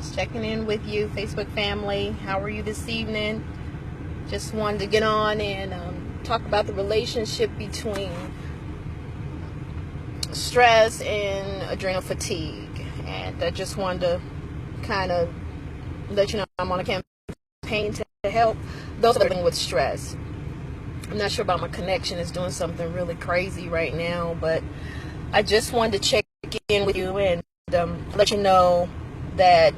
Just checking in with you, Facebook family. How are you this evening? Just wanted to get on and talk about the relationship between stress and adrenal fatigue. And I just wanted to kind of let you know I'm on a campaign to help those living with stress. I'm not sure about my connection. It's doing something really crazy right now, but I just wanted to check in with you and let you know that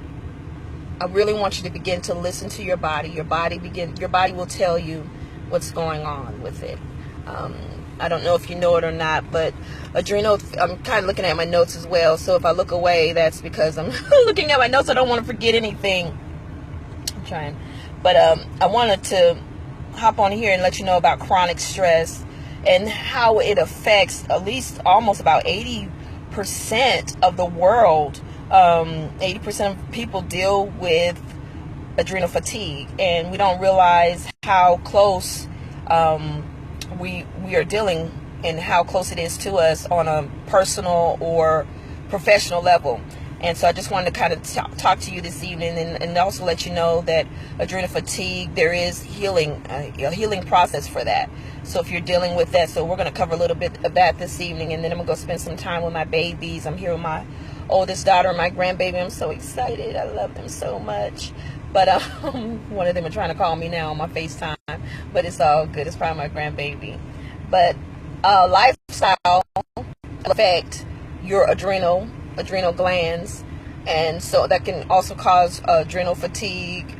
I really want you to begin to listen to your body. Your body will tell you what's going on with it. I don't know if you know it or not, but adrenal, I'm kind of looking at my notes as well. So if I look away, that's because I'm looking at my notes. I don't want to forget anything. I'm trying. But I wanted to hop on here and let you know about chronic stress and how it affects at least almost about 80% of the world. 80% of people deal with adrenal fatigue, and we don't realize how close we are dealing and how close it is to us on a personal or professional level. And so I just wanted to kind of talk to you this evening and also let you know that adrenal fatigue, there is a healing process for that. So if you're dealing with that, so we're going to cover a little bit of that this evening, and then I'm going to go spend some time with my babies. I'm here with my oldest daughter and my grandbaby. I'm so excited. I love them so much. But one of them are trying to call me now on my FaceTime, but it's all good. It's probably my grandbaby. But lifestyle affect your adrenal glands, and so that can also cause adrenal fatigue.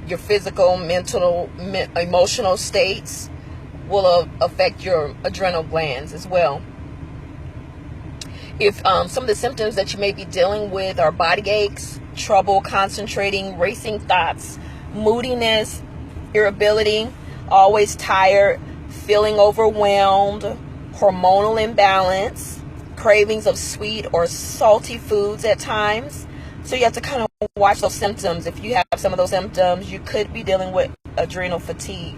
Your physical, mental, emotional states will affect your adrenal glands as well. If some of the symptoms that you may be dealing with are body aches, trouble concentrating, racing thoughts, moodiness, irritability, always tired, feeling overwhelmed, hormonal imbalance, cravings of sweet or salty foods at times. So you have to kind of watch those symptoms. If you have some of those symptoms, you could be dealing with adrenal fatigue.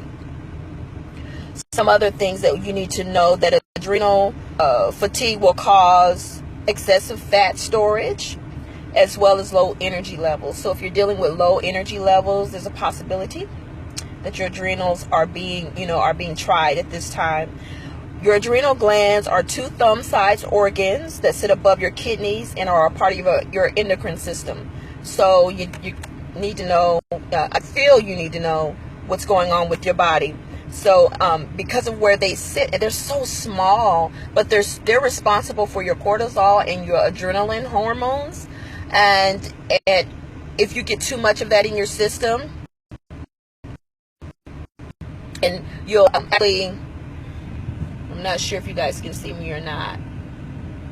Some other things that you need to know, that adrenal fatigue will cause excessive fat storage as well as low energy levels. So if you're dealing with low energy levels, there's a possibility that your adrenals are being tried at this time. Your adrenal glands are two thumb-sized organs that sit above your kidneys and are a part of your endocrine system. So you need to know, I feel you need to know what's going on with your body. So because of where they sit, and they're so small, but they're responsible for your cortisol and your adrenaline hormones. And if you get too much of that in your system, and you'll actually, I'm not sure if you guys can see me or not,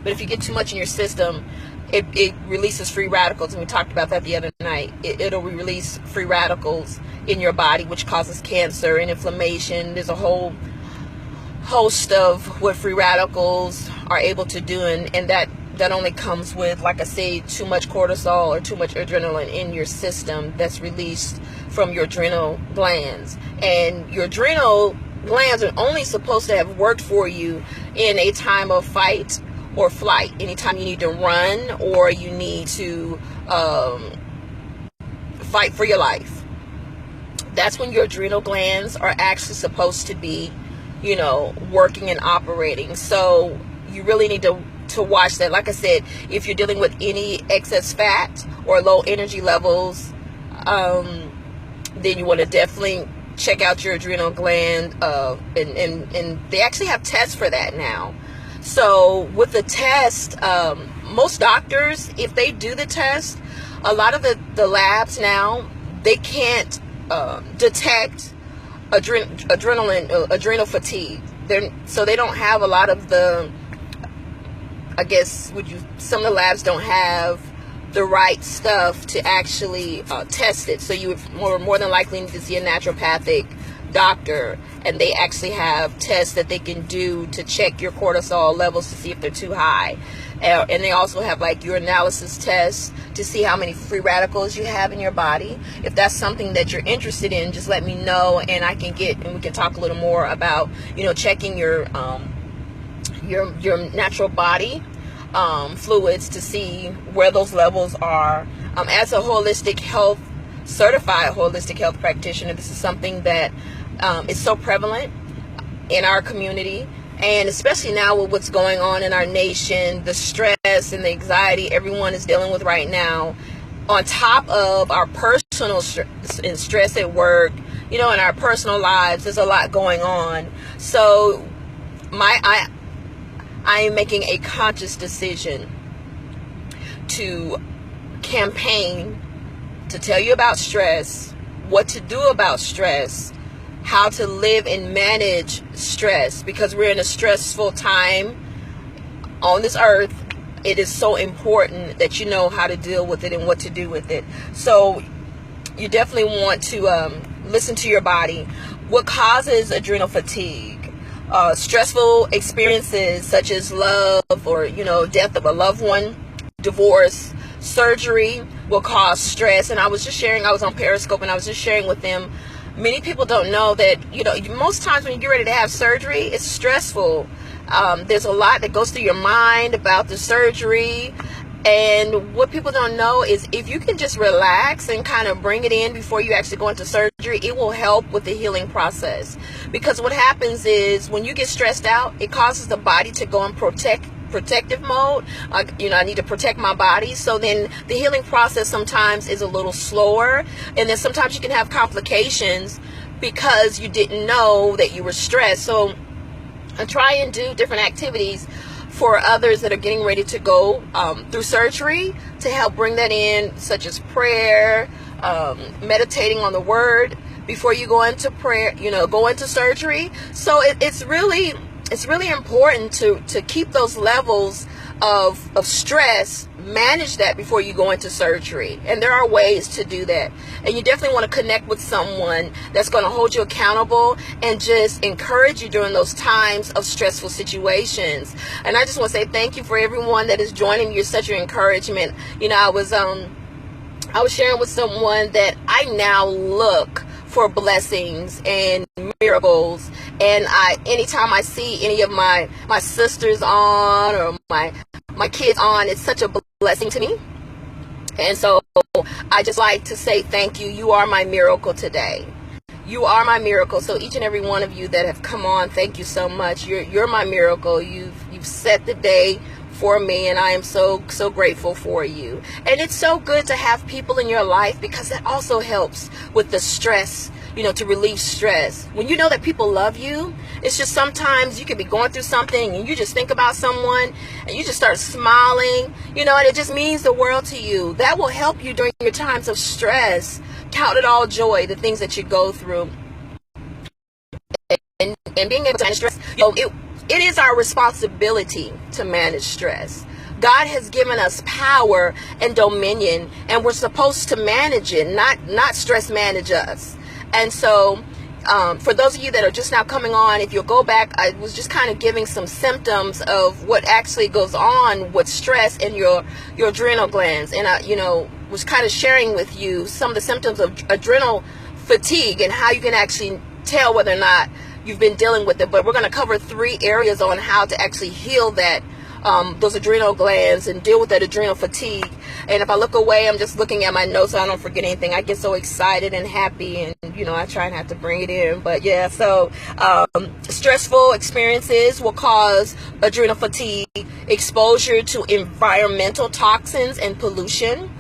but if you get too much in your system, it releases free radicals, and we talked about that the other night. It'll release free radicals in your body, which causes cancer and inflammation. There's a whole host of what free radicals are able to do, and that only comes with, like I say, too much cortisol or too much adrenaline in your system that's released from your adrenal glands. And your adrenal glands are only supposed to have worked for you in a time of fight or flight. Anytime you need to run or you need to fight for your life, that's when your adrenal glands are actually supposed to be, working and operating. So you really need to watch that. Like I said, if you're dealing with any excess fat or low energy levels, then you want to definitely check out your adrenal gland, and they actually have tests for that now. So with the test, most doctors, if they do the test, a lot of the labs now, they can't detect adrenal fatigue. So they don't have a lot of the, I guess, some of the labs don't have the right stuff to actually test it. So you would more than likely need to see a naturopathic doctor, and they actually have tests that they can do to check your cortisol levels to see if they're too high. And they also have like urinalysis tests to see how many free radicals you have in your body. If that's something that you're interested in, just let me know, and we can talk a little more about checking your natural body fluids to see where those levels are. As a certified holistic health practitioner, this is something that is so prevalent in our community, and especially now with what's going on in our nation, the stress and the anxiety everyone is dealing with right now, on top of our personal stress at work, in our personal lives. There's a lot going on. So I am making a conscious decision to campaign to tell you about stress, what to do about stress, how to live and manage stress, because we're in a stressful time on this earth. It is so important that you know how to deal with it and what to do with it. So you definitely want to listen to your body. What causes adrenal fatigue? Stressful experiences such as love or, death of a loved one, divorce, surgery will cause stress. And I was on Periscope and I was just sharing with them, many people don't know that, most times when you get ready to have surgery, it's stressful. There's a lot that goes through your mind about the surgery. And what people don't know is if you can just relax and kind of bring it in before you actually go into surgery, it will help with the healing process. Because what happens is when you get stressed out, it causes the body to go in protective mode. I need to protect my body. So then the healing process sometimes is a little slower. And then sometimes you can have complications because you didn't know that you were stressed. So I try and do different activities for others that are getting ready to go through surgery to help bring that in, such as prayer, meditating on the word before you go into prayer, go into surgery. So it's really important to keep those levels of stress, manage that before you go into surgery. And there are ways to do that. And you definitely want to connect with someone that's going to hold you accountable and just encourage you during those times of stressful situations. And I just want to say thank you for everyone that is joining me. You're such an encouragement. I was sharing with someone that I now look for blessings and miracles, and anytime I see any of my sisters on or my kids on, it's such a blessing to me. And so I just like to say thank you. You are my miracle today. You are my miracle. So each and every one of you that have come on, thank you so much. You're my miracle. You've set the day for me, and I am so grateful for you. And it's so good to have people in your life, because that also helps with the stress, to relieve stress. When you know that people love you, it's just sometimes you could be going through something and you just think about someone and you just start smiling, and it just means the world to you. That will help you during your times of stress. Count it all joy, the things that you go through. And being able to manage stress, it is our responsibility to manage stress. God has given us power and dominion, and we're supposed to manage it, not stress manage us. And so for those of you that are just now coming on, if you'll go back, I was just kind of giving some symptoms of what actually goes on with stress in your adrenal glands. And I, was kind of sharing with you some of the symptoms of adrenal fatigue and how you can actually tell whether or not you've been dealing with it. But we're going to cover 3 areas on how to actually heal that, those adrenal glands and deal with that adrenal fatigue. And if I look away, I'm just looking at my notes so I don't forget anything. I get so excited and happy, and I try not to bring it in. But yeah, so stressful experiences will cause adrenal fatigue, exposure to environmental toxins and pollution,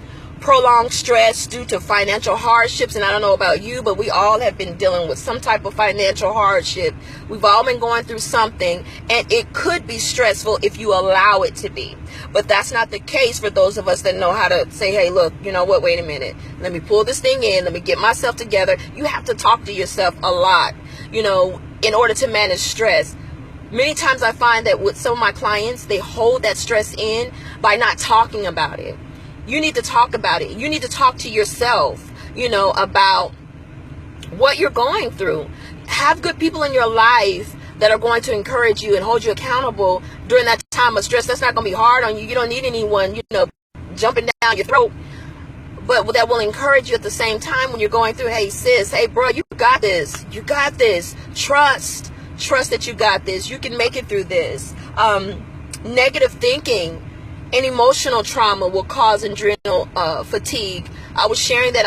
prolonged stress due to financial hardships. And I don't know about you, but we all have been dealing with some type of financial hardship. We've all been going through something, and it could be stressful if you allow it to be. But that's not the case for those of us that know how to say, hey, look, wait a minute. Let me pull this thing in. Let me get myself together. You have to talk to yourself a lot, in order to manage stress. Many times I find that with some of my clients, they hold that stress in by not talking about it. You need to talk about it. You need to talk to yourself, about what you're going through. Have good people in your life that are going to encourage you and hold you accountable during that time of stress. That's not going to be hard on you. You don't need anyone, jumping down your throat. But that will encourage you at the same time when you're going through, hey, sis, hey, bro, you got this. You got this. Trust that you got this. You can make it through this. Negative thinking and emotional trauma will cause adrenal fatigue. I was sharing that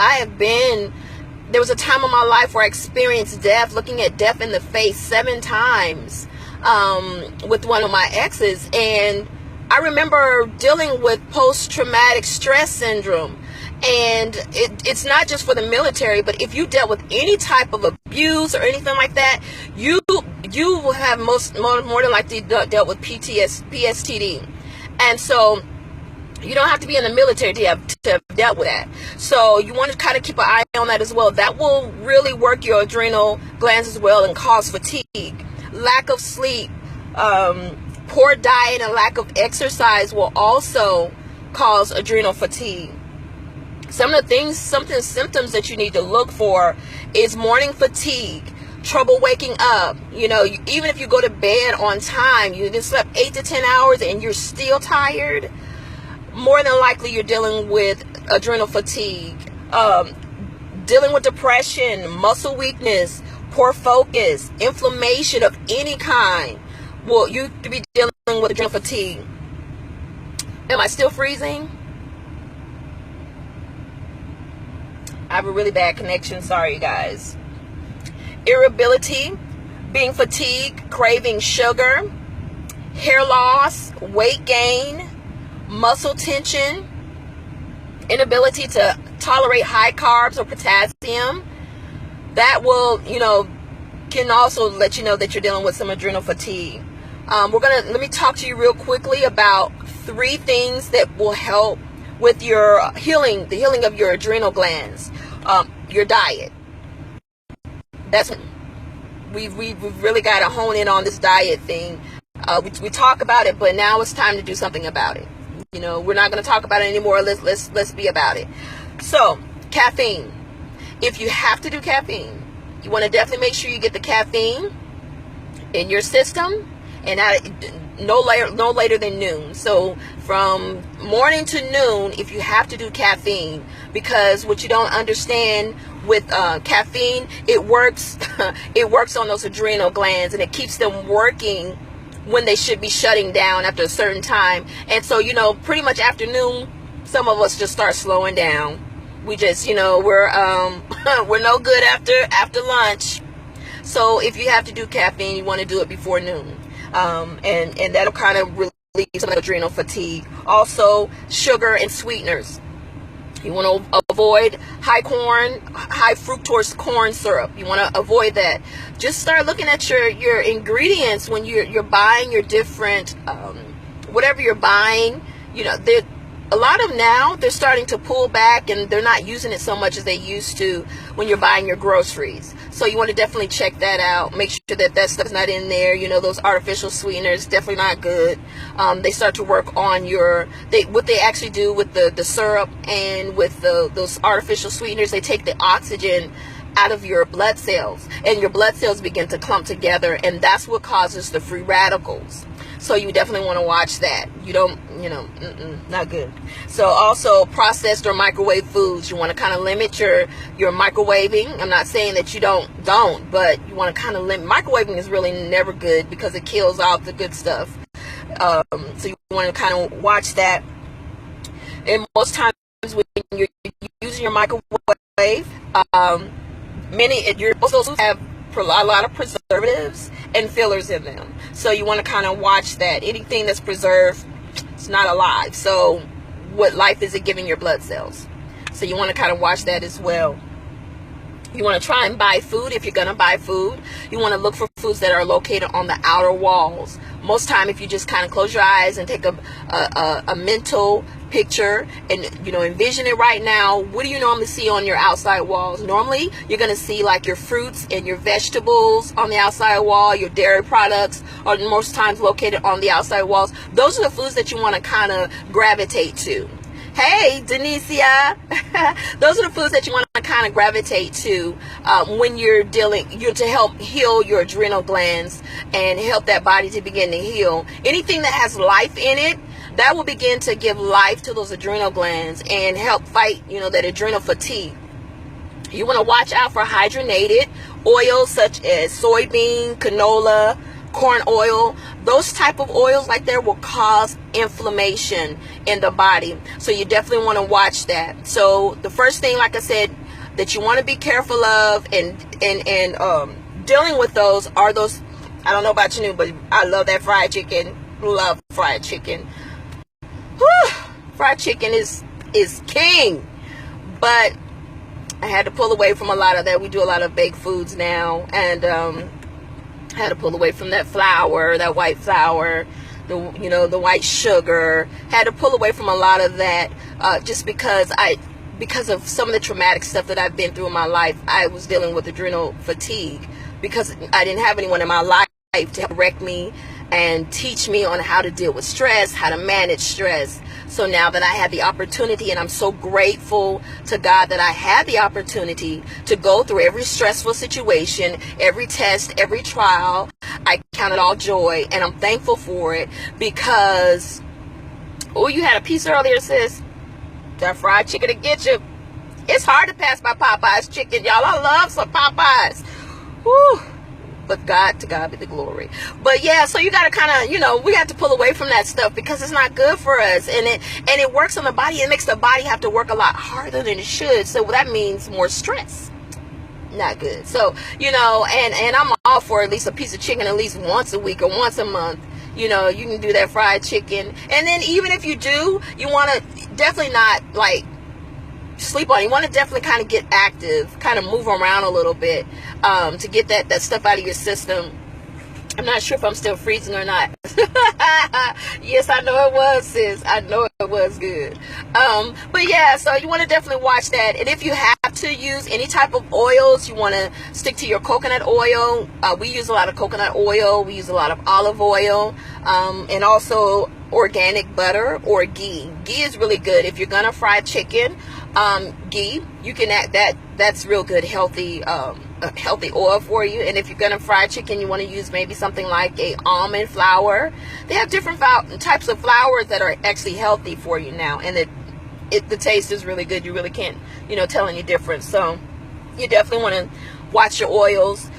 there was a time in my life where I experienced death, looking at death in the face 7 times with one of my exes. And I remember dealing with post-traumatic stress syndrome. And it's not just for the military, but if you dealt with any type of abuse or anything like that, you will have more than likely dealt with PTSD. And so you don't have to be in the military to have dealt with that. So you want to kind of keep an eye on that as well. That will really work your adrenal glands as well and cause fatigue. Lack of sleep, poor diet, and lack of exercise will also cause adrenal fatigue. Some of the symptoms that you need to look for is morning fatigue, trouble waking up. Even if you go to bed on time, you just slept 8 to 10 hours and you're still tired, more than likely you're dealing with adrenal fatigue. Dealing with depression, muscle weakness, poor focus, inflammation of any kind. Well, you could be dealing with adrenal fatigue. Am I still freezing? I have a really bad connection. Sorry, you guys. Irritability, being fatigued, craving sugar, hair loss, weight gain, muscle tension, inability to tolerate high carbs or potassium. That will, can also let you know that you're dealing with some adrenal fatigue. Let me talk to you real quickly about 3 things that will help with your healing, the healing of your adrenal glands. Your diet. We've really got to hone in on this diet thing. We talk about it, but now it's time to do something about it. We're not going to talk about it anymore. Let's be about it. So, caffeine. If you have to do caffeine, you want to definitely make sure you get the caffeine in your system, and no later than noon. So from morning to noon, if you have to do caffeine, because what you don't understand with caffeine, it works on those adrenal glands, and it keeps them working when they should be shutting down after a certain time. And so pretty much afternoon, some of us just start slowing down. We just we're no good after lunch. So if you have to do caffeine, you want to do it before noon. And that'll kind of relieve some of the adrenal fatigue. Also, sugar and sweeteners. You want to avoid high fructose corn syrup. You want to avoid that. Just start looking at your ingredients when you're buying your different whatever you're buying. A lot of now, they're starting to pull back, and they're not using it so much as they used to when you're buying your groceries. So you want to definitely check that out. Make sure that stuff's not in there. Those artificial sweeteners, definitely not good. They start to work on what they actually do with the syrup and with those artificial sweeteners. They take the oxygen out of your blood cells, and your blood cells begin to clump together, and that's what causes the free radicals. So you definitely want to watch that. You don't, not good. So also processed or microwave foods. You want to kind of limit your microwaving. I'm not saying that you don't, but you want to kind of limit. Microwaving is really never good because it kills off the good stuff. So you want to kind of watch that. And most times when you're using your microwave, most of those have a lot of preservatives and fillers in them. So you want to kind of watch that. Anything that's preserved, it's not alive. So what life is it giving your blood cells? So you want to kind of watch that as well. You want to try and buy food. If you're going to buy food, you want to look for foods that are located on the outer walls. Most time, if you just kind of close your eyes and take a mental picture and envision it right now, what do you normally see on your outside walls? Normally you're going to see like your fruits and your vegetables on the outside wall. Your dairy products are most times located on the outside walls. Those are the foods that you want to kind of gravitate to. Hey, Denicia. Those are the foods that you want to kind of gravitate to when you're to help heal your adrenal glands and help that body to begin to heal. Anything that has life in it, that will begin to give life to those adrenal glands and help fight, that adrenal fatigue. You want to watch out for hydrogenated oils such as soybean, canola, corn oil. Those type of oils like that will cause inflammation in the body. So you definitely want to watch that. So the first thing, like I said, that you want to be careful of and dealing with those are those. I don't know about you, but I love that fried chicken. Love fried chicken. Whew, fried chicken is king. But I had to pull away from a lot of that. We do a lot of baked foods now, and had to pull away from that flour, that white flour, the white sugar. Had to pull away from a lot of that, just because of some of the traumatic stuff that I've been through in my life. I was dealing with adrenal fatigue because I didn't have anyone in my life to correct me and teach me on how to deal with stress, how to manage stress. So now that I had the opportunity, and I'm so grateful to God that I had the opportunity to go through every stressful situation, every test, every trial, I count it all joy, and I'm thankful for it because, oh, you had a piece earlier, sis. That fried chicken to get you. It's hard to pass by Popeye's chicken, y'all. I love some Popeyes. Woo. But to God be the glory. But yeah, so you got to kind of, we have to pull away from that stuff because it's not good for us. And it works on the body. It makes the body have to work a lot harder than it should. So that means more stress. Not good. So, and I'm all for at least a piece of chicken at least once a week or once a month. You can do that fried chicken. And then even if you do, you want to definitely not sleep on it. You want to definitely kind of get active, kind of move around a little bit, to get that stuff out of your system. I'm not sure if I'm still freezing or not. Yes, I know it was, sis. I know it was good. But yeah, so you want to definitely watch that. And if you have to use any type of oils, you want to stick to your coconut oil. We use a lot of coconut oil. We use a lot of olive oil, and also organic butter or ghee. Ghee is really good. If you're gonna fry chicken, ghee, you can add that. That's real good, healthy oil for you. And if you're gonna fry chicken, you want to use maybe something like a almond flour. They have different types of flours that are actually healthy for you now, and the taste is really good. You really can't tell any difference. So you definitely want to watch your oils.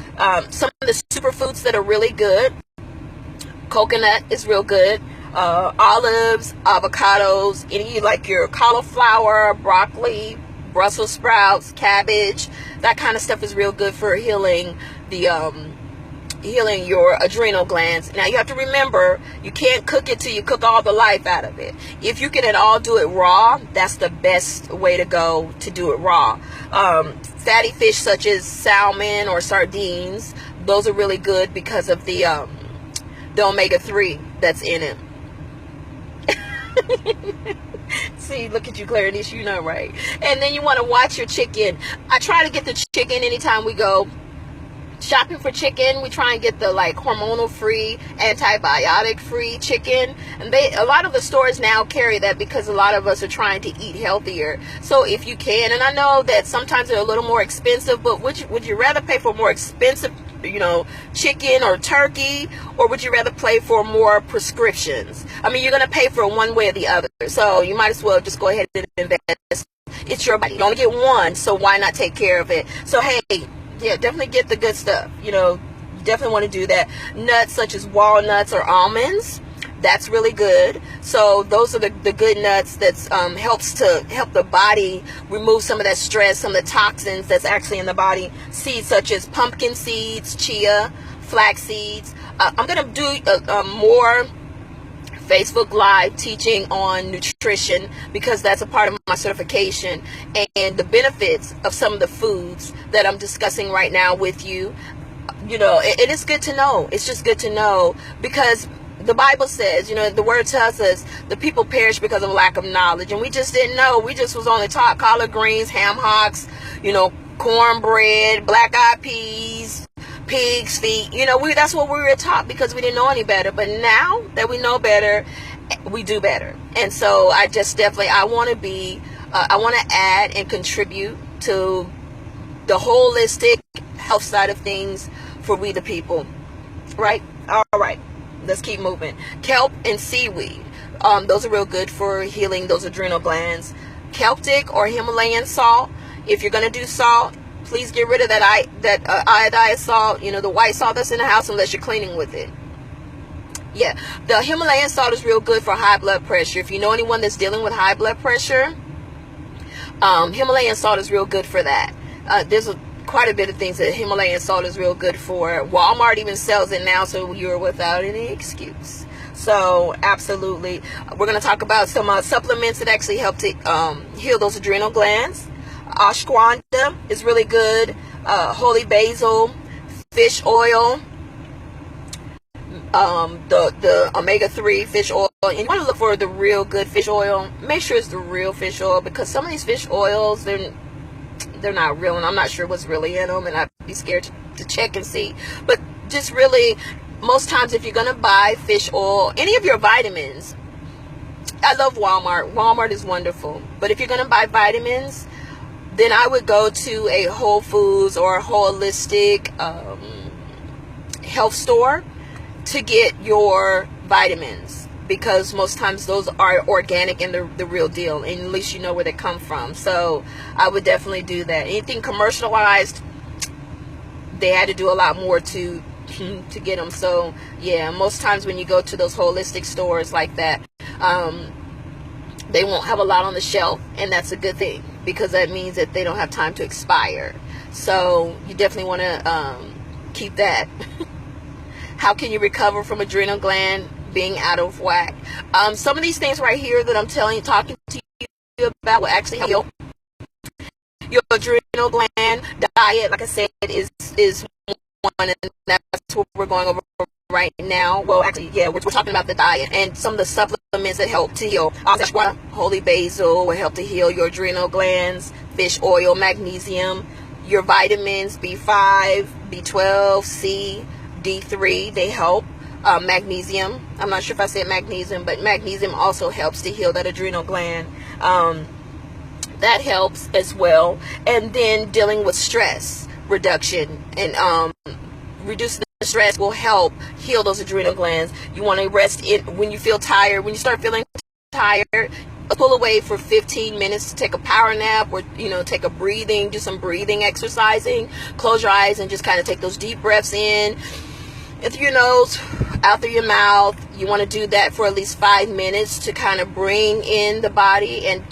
Some of the superfoods that are really good, coconut is real good. Olives, avocados, any like your cauliflower, broccoli, Brussels sprouts, cabbage, that kind of stuff is real good for healing your adrenal glands. Now you have to remember, you can't cook it till you cook all the life out of it. If you can at all do it raw, that's the best way to go to do it raw. Fatty fish such as salmon or sardines, those are really good because of the omega-3 that's in it. See, look at you, Clarice, right? And then you want to watch your chicken. I try to get the chicken anytime we go shopping for chicken. We try and get the hormonal free, antibiotic free chicken, and a lot of the stores now carry that because a lot of us are trying to eat healthier. So if you can, and I know that sometimes they're a little more expensive, but would you rather pay for more expensive chicken or turkey, or would you rather pay for more prescriptions? I mean, you're going to pay for one way or the other, so you might as well just go ahead and invest. It's your body. You only get one, so why not take care of it? So hey, yeah, definitely get the good stuff. You definitely want to do that. Nuts such as walnuts or almonds, that's really good. So those are the good nuts that's help the body remove some of that stress, some of the toxins that's actually in the body. Seeds such as pumpkin seeds, chia, flax seeds. I'm going to do more Facebook Live teaching on nutrition because that's a part of my certification, and the benefits of some of the foods that I'm discussing right now with you. It is good to know. It's just good to know because the Bible says, the word tells us the people perish because of lack of knowledge, and we just didn't know. We just was only taught collard greens, ham hocks, cornbread, black-eyed peas, pig's feet. That's what we were taught because we didn't know any better. But now that we know better, we do better. And so I just definitely, I want to add and contribute to the holistic health side of things for we the people. Right? All right. Let's keep moving. Kelp and seaweed. Those are real good for healing those adrenal glands. Celtic or Himalayan salt. If you're going to do salt, please get rid of that iodized salt, the white salt that's in the house, unless you're cleaning with it. Yeah, the Himalayan salt is real good for high blood pressure. If you know anyone that's dealing with high blood pressure, Himalayan salt is real good for that. There's quite a bit of things that Himalayan salt is real good for. Walmart even sells it now, so you're without any excuse. So absolutely, we're going to talk about some supplements that actually help to heal those adrenal glands. Ashwagandha is really good. Holy basil, fish oil, the omega-3 fish oil. And you want to look for the real good fish oil. Make sure it's the real fish oil, because some of these fish oils, they're not real, and I'm not sure what's really in them, and I'd be scared to check and see. But just really, most times if you're going to buy fish oil, any of your vitamins, I love Walmart. Walmart is wonderful. But if you're going to buy vitamins, then I would go to a Whole Foods or a holistic health store to get your vitamins, because most times those are organic and the real deal, and at least you know where they come from. So I would definitely do that. Anything commercialized, they had to do a lot more to get them. So yeah, most times when you go to those holistic stores like that, they won't have a lot on the shelf, and that's a good thing, because that means that they don't have time to expire. So you definitely want to keep that. How can you recover from adrenal gland being out of whack? Some of these things right here that I'm talking to you about will actually help your adrenal gland. Diet, like I said, is one, and that's what we're going over right now. Well, actually, yeah, we're talking about the diet and some of the supplements that help to heal. Holy basil will help to heal your adrenal glands. Fish oil, magnesium, your vitamins B5, B12, C, D3, they help. Magnesium, I'm not sure if I said magnesium, but magnesium also helps to heal that adrenal gland. That helps as well. And then dealing with stress reduction and reducing the stress will help heal those adrenal glands. You want to rest in when you feel tired. When you start feeling tired, pull away for 15 minutes to take a power nap, or take a do some breathing exercising. Close your eyes and just kind of take those deep breaths in through your nose, out through your mouth. You want to do that for at least 5 minutes to kind of bring in the body. And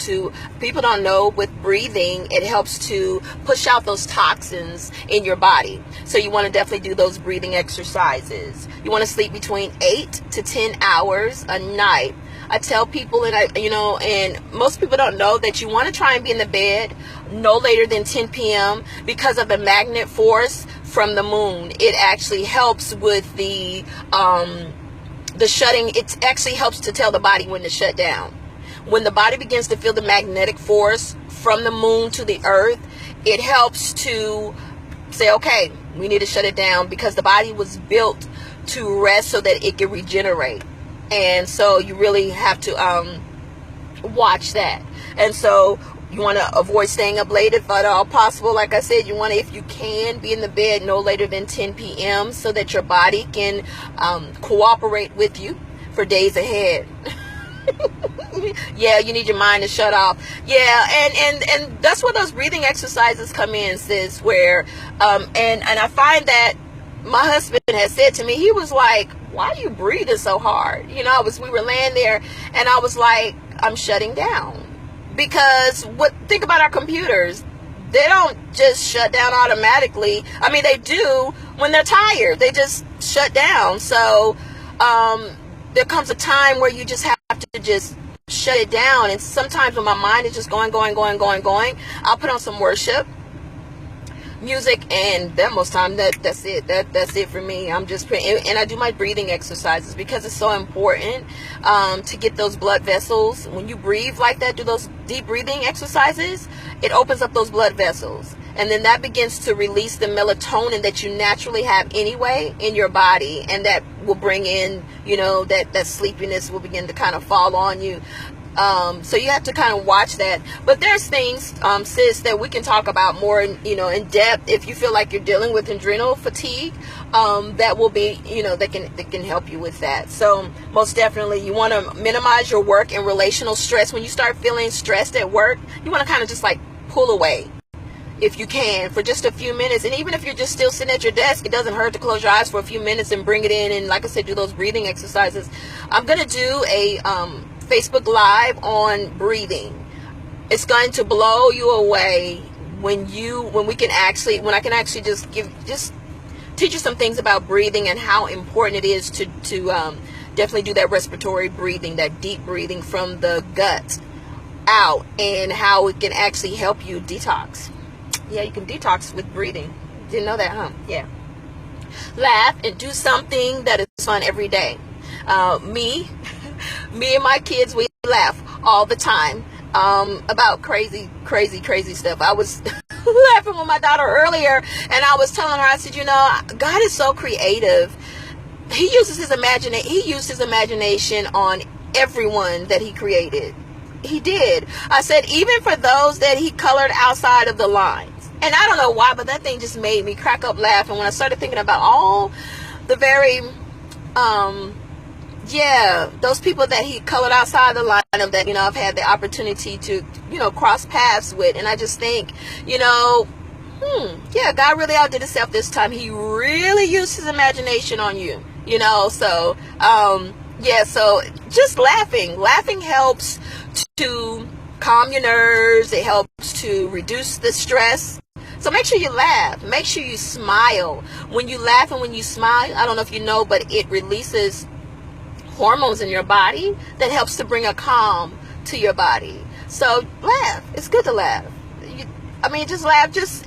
people don't know, with breathing, it helps to push out those toxins in your body. So you want to definitely do those breathing exercises. You want to sleep between 8 to 10 hours a night. I tell people, and most people don't know, that you want to try and be in the bed no later than 10 p.m. because of the magnet force from the moon. It actually helps with the shutting. It actually helps to tell the body when to shut down. When the body begins to feel the magnetic force from the moon to the earth, it helps to say, okay, we need to shut it down, because the body was built to rest so that it can regenerate. And so you really have to watch that. And so you want to avoid staying up late if at all possible. Like I said, you want to, if you can, be in the bed no later than 10 p.m. so that your body can cooperate with you for days ahead. Yeah, you need your mind to shut off. Yeah, and that's where those breathing exercises come in, sis, where and I find that my husband has said to me, he was like, why are you breathing so hard? We were laying there, and I was like, I'm shutting down. Because think about our computers. They don't just shut down automatically. I mean, they do when they're tired. They just shut down. So there comes a time where you just have to just shut it down. And sometimes when my mind is just going, I'll put on some worship music, and that most time that's it. That's it for me. I'm just and I do my breathing exercises, because it's so important to get those blood vessels. When you breathe like that, do those deep breathing exercises, it opens up those blood vessels, and then that begins to release the melatonin that you naturally have anyway in your body, and that will bring in, that sleepiness will begin to kind of fall on you. So you have to kind of watch that. But there's things, sis, that we can talk about more in depth if you feel like you're dealing with adrenal fatigue, that will be, that can help you with that. So most definitely you want to minimize your work and relational stress. When you start feeling stressed at work, you want to kind of just like pull away. if you can, for just a few minutes. And even if you're just still sitting at your desk, it doesn't hurt to close your eyes for a few minutes and bring it in. And like I said, do those breathing exercises. I'm going to do a Facebook Live on breathing. It's going to blow you away when I can actually just teach you some things about breathing and how important it is to definitely do that respiratory breathing, that deep breathing from the gut out, and how it can actually help you detox. Yeah, you can detox with breathing. Didn't know that, huh? Yeah. Laugh and do something that is fun every day. Me and my kids, we laugh all the time about crazy stuff. I was laughing with my daughter earlier, and I was telling her, I said, God is so creative. He used his imagination on everyone that he created. He did. I said, even for those that he colored outside of the lines. And I don't know why, but that thing just made me crack up laughing when I started thinking about all the very, those people that he colored outside the line of that, I've had the opportunity to, cross paths with. And I just think, God really outdid himself this time. He really used his imagination on you, so, so just laughing helps to calm your nerves. It helps to reduce the stress. So make sure you laugh. Make sure you smile. When you laugh and when you smile, I don't know if you know, but it releases hormones in your body that helps to bring a calm to your body. So laugh. It's good to laugh. Just laugh. Just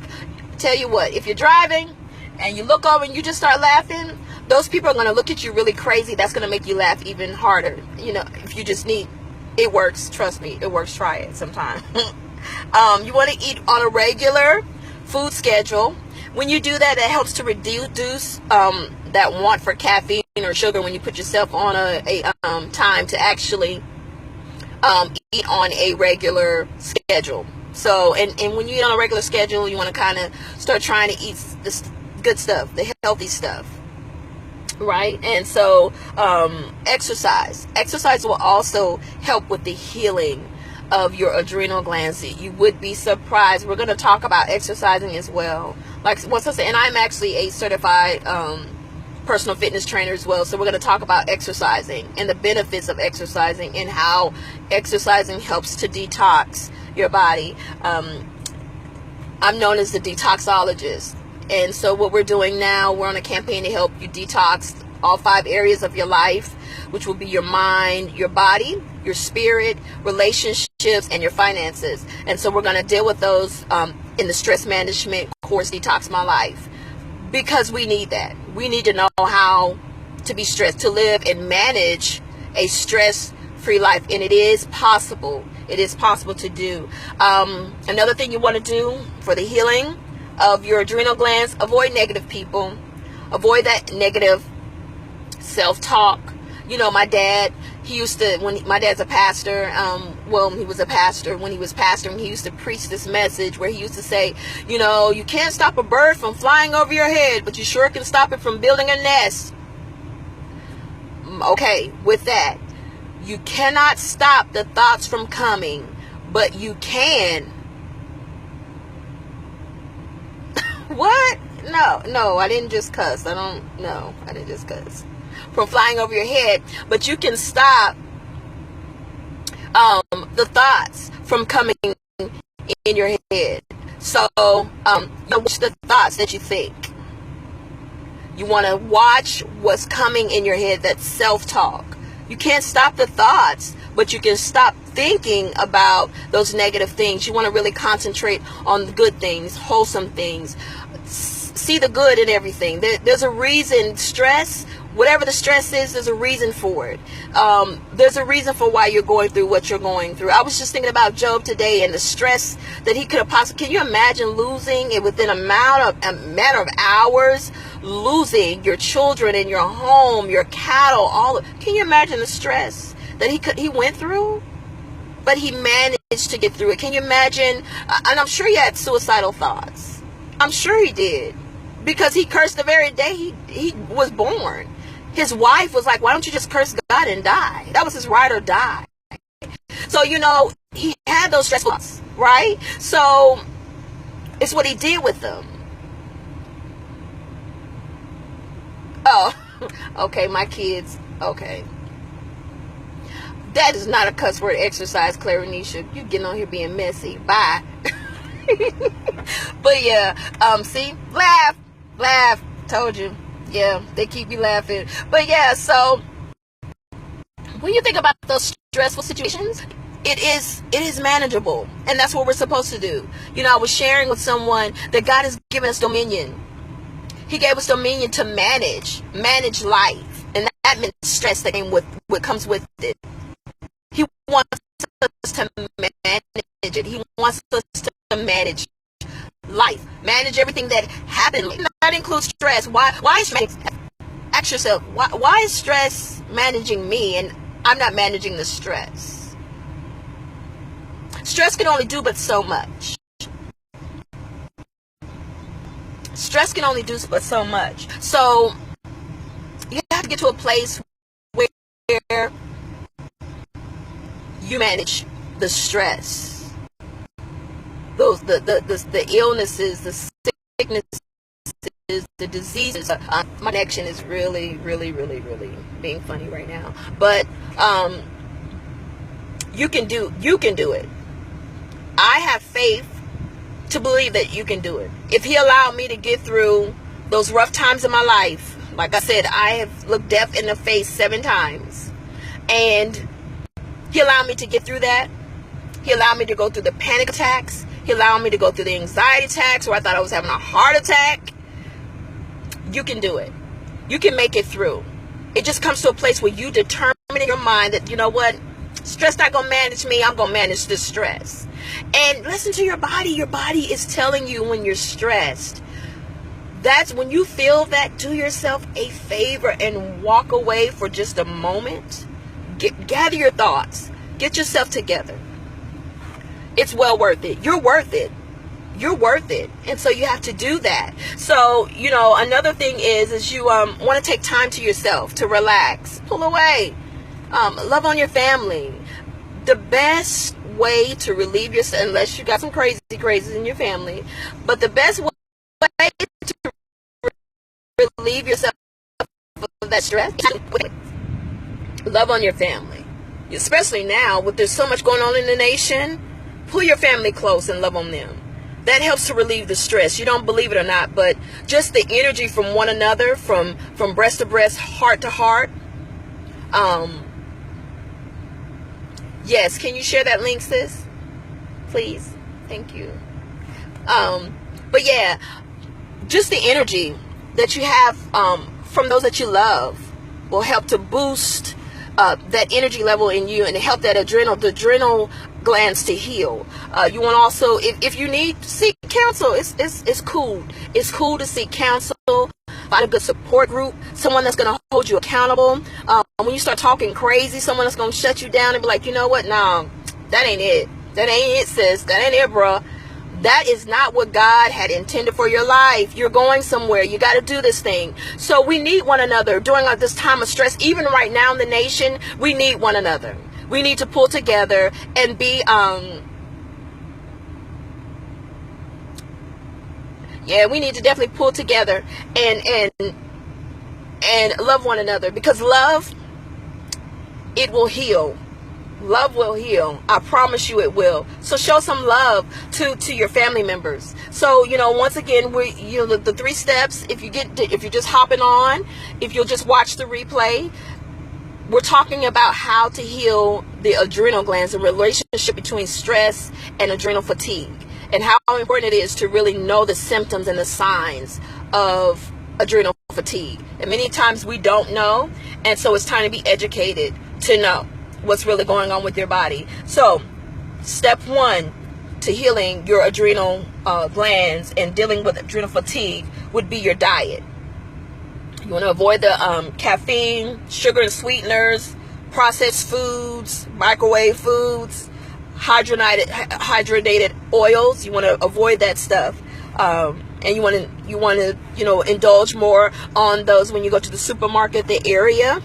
tell you what, if you're driving and you look over and you just start laughing, those people are going to look at you really crazy. That's going to make you laugh even harder. If you just need, it works. Trust me, it works. Try it sometime. You want to eat on a regular food schedule. When you do that, it helps to reduce that want for caffeine or sugar when you put yourself on a time to actually eat on a regular schedule. So, and when you eat on a regular schedule, you want to kind of start trying to eat this good stuff, the healthy stuff, right? And so exercise will also help with the healing of your adrenal glands. You would be surprised. We're going to talk about exercising as well. Like once I say, and I'm actually a certified personal fitness trainer as well. So we're going to talk about exercising and the benefits of exercising and how exercising helps to detox your body. I'm known as the detoxologist. And so what we're doing now, we're on a campaign to help you detox all 5 areas of your life, which will be your mind, your body, your spirit, relationships, and your finances. And so we're going to deal with those in the stress management course, Detox My Life, because we need that. We need to know how to be stressed, to live and manage a stress-free life. And it is possible. It is possible to do. Another thing you want to do for the healing of your adrenal glands, avoid negative people. Avoid that negative self-talk. My dad, my dad's a pastor. He was a pastor. When he was pastoring, he used to preach this message where he used to say, you can't stop a bird from flying over your head, but you sure can stop it from building a nest. Okay, with that, you cannot stop the thoughts from coming, but you can. What? No, I didn't just cuss. I didn't just cuss. From flying over your head, but you can stop the thoughts from coming in your head. So watch the thoughts that you think. You want to watch what's coming in your head, that self-talk. You can't stop the thoughts, but you can stop thinking about those negative things. You want to really concentrate on the good things, wholesome things. See the good in everything. There's a reason. Stress, whatever the stress is, there's a reason for it. There's a reason for why you're going through what you're going through. I was just thinking about Job today and the stress that he could have possibly. Can you imagine losing it within a matter of hours? Losing your children and your home, your cattle, can you imagine the stress that he went through? But he managed to get through it. Can you imagine? And I'm sure he had suicidal thoughts. I'm sure he did, because he cursed the very day he was born. His wife was like, why don't you just curse God and die? That was his ride or die. So, he had those stress thoughts, right? So It's what he did with them. Oh, okay, my kids. Okay. That is not a cuss word exercise, Clarinisha. You getting on here being messy. Bye. But yeah, see, laugh. Told you. Yeah, they keep you laughing. But yeah, so when you think about those stressful situations, it is manageable, and that's what we're supposed to do. You know, I was sharing with someone that God has given us dominion. He gave us dominion to manage life, and that means stress that came with what comes with it. He wants us to manage it. He wants us to manage life, manage everything that happened. That includes stress. Why is stress? Ask yourself, why is stress managing me and I'm not managing the stress? Stress can only do but so much. Stress can only do but so much. So you have to get to a place where you manage the stress, the illnesses, the sicknesses, the diseases. My connection is really being funny right now, but you can do it. I have faith to believe that you can do it. If he allowed me to get through those rough times in my life, like I said, I have looked death in the face 7 times, and he allowed me to get through that. He allowed me to go through the panic attacks. He allowed me to go through the anxiety attacks where I thought I was having a heart attack. You can do it. You can make it through. It just comes to a place where you determine in your mind that, you know what, stress not going to manage me. I'm going to manage this stress. And listen to your body. Your body is telling you when you're stressed. That's when you feel that, do yourself a favor and walk away for just a moment. Gather your thoughts. Get yourself together. It's well worth it. You're worth it. You're worth it. And so you have to do that. So, you know, another thing is you want to take time to yourself, to relax, pull away, love on your family. The best way to relieve yourself, unless you got some crazies in your family, but the best way to relieve yourself of that stress, love on your family. Especially now, with there's so much going on in the nation, pull your family close and love on them. That helps to relieve the stress. You don't believe it or not, but just the energy from one another, from breast to breast, heart to heart. Yes, can you share that link, sis? Please. Thank you. But yeah, just the energy that you have from those that you love will help to boost that energy level in you and help that the adrenal glands to heal. You want also, if you need to seek counsel, it's cool. It's cool to seek counsel. Find a good support group, someone that's going to hold you accountable. When you start talking crazy, someone that's going to shut you down and be like, you know what? No, that ain't it. That ain't it, sis. That ain't it, bruh. That is not what God had intended for your life. You're going somewhere. You got to do this thing. So we need one another during this time of stress. Even right now in the nation, we need one another. We need to pull together and be, we need to definitely pull together and love one another, because love, it will heal. Love will heal. I promise you it will. So show some love to your family members. So, you know, once again, the 3 steps, if you're just hopping on, if you'll just watch the replay, we're talking about how to heal the adrenal glands, the relationship between stress and adrenal fatigue, and how important it is to really know the symptoms and the signs of adrenal fatigue. And many times we don't know, and so it's time to be educated to know what's really going on with your body. So step 1 to healing your adrenal glands and dealing with adrenal fatigue would be your diet. You want to avoid the caffeine, sugar and sweeteners, processed foods, microwave foods, hydrogenated oils. You want to avoid that stuff. And you want to indulge more on those when you go to the supermarket, the area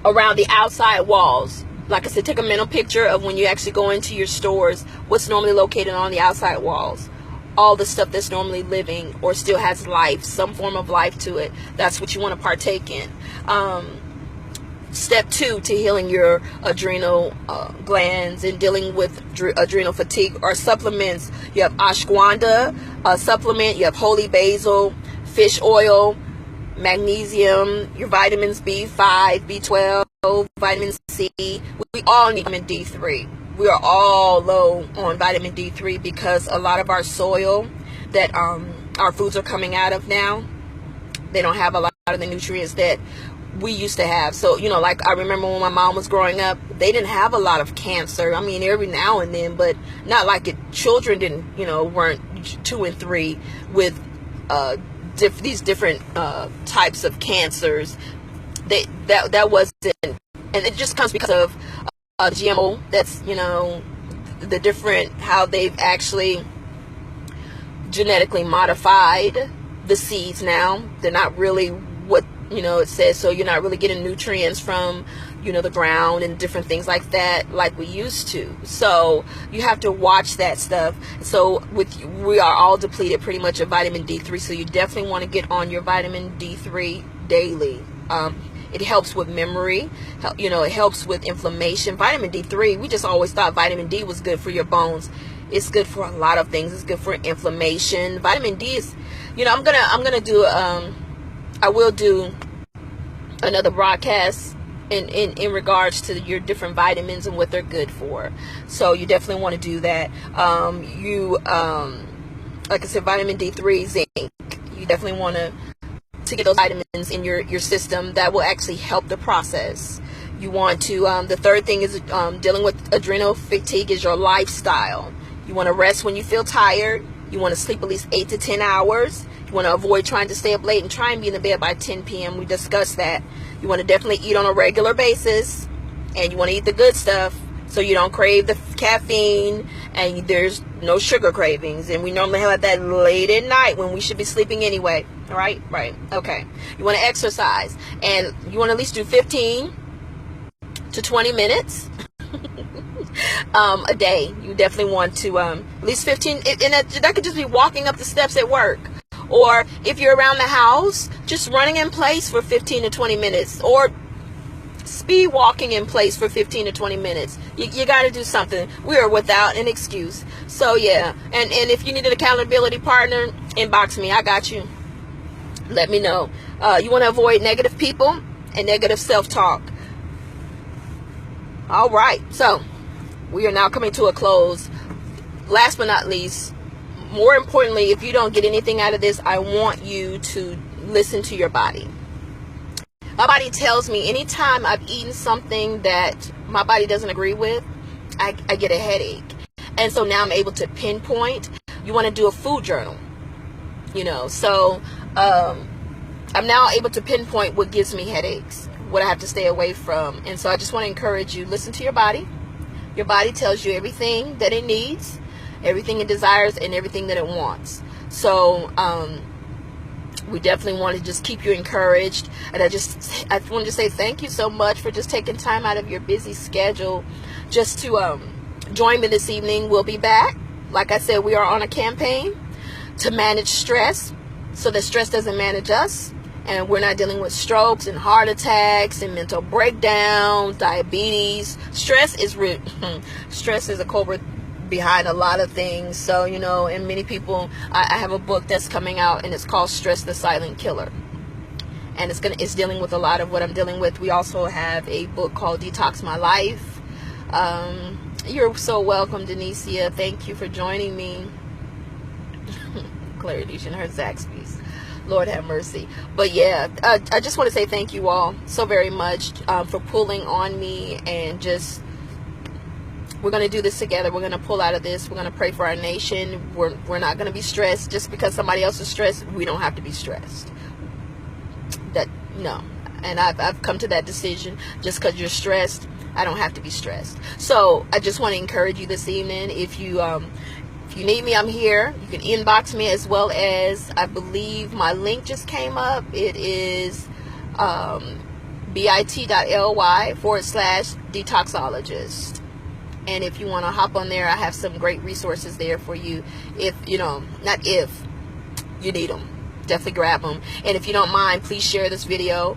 around the outside walls. Like I said, take a mental picture of when you actually go into your stores, what's normally located on the outside walls. all the stuff that's normally living or still has life, some form of life to it. That's what you want to partake in. Step 2 to healing your adrenal glands and dealing with adrenal fatigue are supplements. You have ashwagandha supplement, you have holy basil, fish oil, magnesium, your vitamins B5, B12, vitamin C. We all need vitamin D3. We are all low on vitamin D3 because a lot of our soil that our foods are coming out of now, they don't have a lot of the nutrients that we used to have. So, you know, like I remember when my mom was growing up, they didn't have a lot of cancer. I mean, every now and then, but not like it. Children didn't, you know, weren't 2 and 3 with these different types of cancers. That wasn't, and it just comes because of GMO. That's, you know, the different, how they've actually genetically modified the seeds now. They're not really what, you know, it says. So you're not really getting nutrients from, you know, the ground and different things like that like we used to. So you have to watch that stuff. So we are all depleted pretty much of vitamin D3. So you definitely want to get on your vitamin D3 daily. It helps with memory. You know, it helps with inflammation. Vitamin D3, we just always thought vitamin D was good for your bones. It's good for a lot of things. It's good for inflammation. Vitamin D is, you know, I'm gonna do I will do another broadcast in regards to your different vitamins and what they're good for. So you definitely want to do that. Like I said, vitamin D3, zinc. You definitely want to get those vitamins in your system. That will actually help the process. You want to, the third thing is dealing with adrenal fatigue is your lifestyle. You want to rest when you feel tired. You want to sleep at least 8 to 10 hours. You want to avoid trying to stay up late and try and be in the bed by 10 p.m. We discussed that. You want to definitely eat on a regular basis, and you want to eat the good stuff so you don't crave the caffeine and there's no sugar cravings. And we normally have that late at night when we should be sleeping anyway. All right? Right. Okay. You want to exercise, and you want to at least do 15 to 20 minutes a day. You definitely want to at least 15, and that could just be walking up the steps at work, or if you're around the house, just running in place for 15 to 20 minutes, or speed walking in place for 15 to 20 minutes. You got to do something. We are without an excuse. So yeah, and if you need an accountability partner, inbox me. I got you. Let me know. You want to avoid negative people and negative self-talk. All right, so we are now coming to a close. Last but not least, more importantly, if you don't get anything out of this, I want you to listen to your body. My body tells me anytime I've eaten something that my body doesn't agree with, I get a headache. And so now I'm able to pinpoint. You want to do a food journal, you know. So I'm now able to pinpoint what gives me headaches, what I have to stay away from. And so I just want to encourage you, listen to your body. Your body tells you everything that it needs, everything it desires, and everything that it wants. So we definitely want to just keep you encouraged. And I want to say thank you so much for just taking time out of your busy schedule just to join me this evening. We'll be back. Like I said, we are on a campaign to manage stress so that stress doesn't manage us. And we're not dealing with strokes and heart attacks and mental breakdown, diabetes. Stress is a culprit behind a lot of things. So, you know, and many people, I have a book that's coming out, and it's called Stress, the Silent Killer. And it's dealing with a lot of what I'm dealing with. We also have a book called Detox My Life. You're so welcome, Denicia. Thank you for joining me. Clarity, she heard Zaxby's. Lord have mercy. But yeah, I just want to say thank you all so very much for pulling on me, and just, we're going to do this together. We're going to pull out of this. We're going to pray for our nation. We're not going to be stressed. Just because somebody else is stressed, we don't have to be stressed. No. And I've come to that decision. Just because you're stressed, I don't have to be stressed. So I just want to encourage you this evening. If you need me, I'm here. You can inbox me, as well as, I believe my link just came up. It is bit.ly/detoxologist. And if you want to hop on there, I have some great resources there for you. If, not if, you need them. Definitely grab them. And if you don't mind, please share this video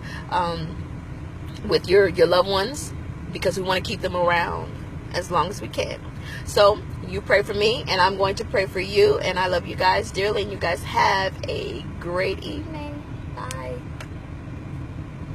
with your loved ones, because we want to keep them around as long as we can. So you pray for me, and I'm going to pray for you. And I love you guys dearly. And you guys have a great evening.